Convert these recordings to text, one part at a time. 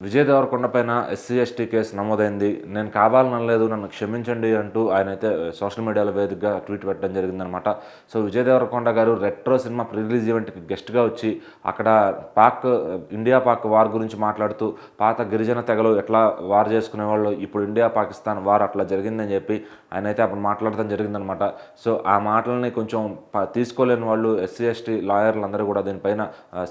విజయ్ దేవరకొండ పైన SC, ST case నమోదైంది. నేను కావాలనలేదు, నన్ను క్షమించండి అంటూ ఆయనైతే సోషల్ మీడియాలో వేదికగా ట్వీట్ పెట్టడం జరిగిందనమాట. సో విజయ్ దేవరకొండ గారు రెట్రో సినిమా ప్రీ రిలీజ్ ఈవెంట్‌కి గెస్ట్‌గా వచ్చి అక్కడ ఇండియా పాక్ వార్ గురించి మాట్లాడుతూ పాత గిరిజన తెగలు ఎట్లా వార్ చేసుకునేవాళ్ళు, ఇప్పుడు ఇండియా పాకిస్తాన్ వార్ అట్లా జరిగిందని చెప్పి ఆయనైతే అప్పుడు మాట్లాడడం జరిగిందనమాట. సో ఆ మాటలని కొంచెం తీసుకోలేని వాళ్ళు ఎస్సీ, ఎస్టీ లాయర్లందరూ కూడా దీనిపైన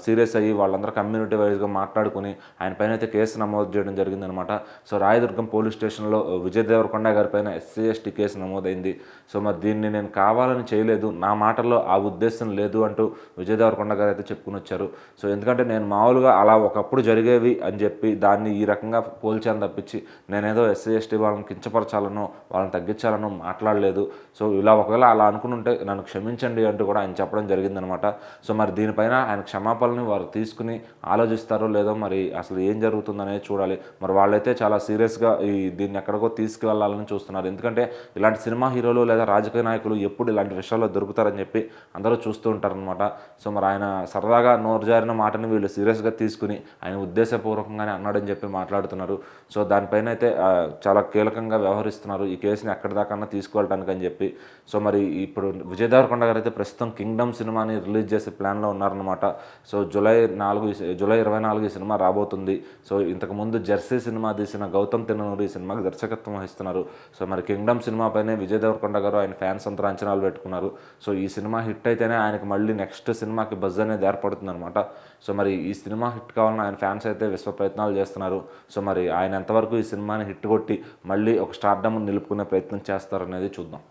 సీరియస్ అయ్యి వాళ్ళందరూ కమ్యూనిటీ వైజ్‌గా మాట్లాడుకుని ఆయన పైన అయితే కేసు నమోదు చేయడం జరిగిందనమాట. సో రాయదుర్గం పోలీస్ స్టేషన్లో విజయ్ దేవరకొండ గారి పైన ఎస్సీ, ఎస్టీ కేసు నమోదైంది. సో మరి దీన్ని నేను కావాలని చేయలేదు, నా మాటల్లో ఆ ఉద్దేశం లేదు అంటూ విజయ్ దేవరకొండ గారు అయితే చెప్పుకుని వచ్చారు. సో ఎందుకంటే నేను మామూలుగా అలా ఒకప్పుడు జరిగేవి అని చెప్పి దాన్ని ఈ రకంగా పోల్చాను తప్పించి నేనేదో ఎస్సీ, ఎస్టీ వాళ్ళని కించపరచాలనో వాళ్ళని తగ్గించాలనో మాట్లాడలేదు. సో ఇలా ఒకవేళ అలా అనుకుని నన్ను క్షమించండి అంటూ కూడా ఆయన చెప్పడం జరిగిందనమాట. సో మరి దీనిపైన ఆయన క్షమాపణని వారు తీసుకుని ఆలోచిస్తారో లేదో మరి అసలు ఏం జరుగుతుందనేది చూడాలి. మరి వాళ్ళైతే చాలా సీరియస్గా దీన్ని ఎక్కడికో తీసుకువెళ్ళాలని చూస్తున్నారు. ఎందుకంటే ఇలాంటి సినిమా హీరోలు లేదా రాజకీయ నాయకులు ఎప్పుడు ఇలాంటి విషయాల్లో దొరుకుతారని చెప్పి అందరూ చూస్తూ ఉంటారనమాట. సో మరి ఆయన సరదాగా నోరు జారిన మాటని వీళ్ళు సీరియస్గా తీసుకుని ఆయన ఉద్దేశపూర్వకంగానే అన్నాడని చెప్పి మాట్లాడుతున్నారు. సో దానిపైన అయితే చాలా కీలకంగా వ్యవహరిస్తున్నారు ఈ కేసుని ఎక్కడి దాకన్నా తీసుకువెళ్ళడానికి అని చెప్పి. సో మరి ఇప్పుడు విజయ్ దేవరకొండ గారు అయితే ప్రస్తుతం కింగ్డమ్ సినిమాని రిలీజ్ చేసే ప్లాన్లో ఉన్నారనమాట. సో జూలై 24 ఈ సినిమా రాబోతుంది. సో ఇంతకుముందు జెర్సీ సినిమా తీసిన గౌతమ్ తిన్ననూరి ఈ సినిమాకి దర్శకత్వం వహిస్తున్నారు. సో మరి కింగ్డమ్ సినిమా పైనే విజయ్ దేవరకొండ గారు ఆయన ఫ్యాన్స్ అంతా అంచనాలు పెట్టుకున్నారు. సో ఈ సినిమా హిట్ అయితేనే ఆయనకు మళ్ళీ నెక్స్ట్ సినిమాకి బజ్ అనేది ఏర్పడుతుంది అనమాట. సో మరి ఈ సినిమా హిట్ కావాలని ఆయన ఫ్యాన్స్ అయితే విశ్వ ప్రయత్నాలు చేస్తున్నారు. సో మరి ఆయన ఎంతవరకు ఈ సినిమాని హిట్ కొట్టి మళ్ళీ ఒక స్టార్డమ్ నిలుపుకునే ప్రయత్నం చేస్తారనేది చూద్దాం.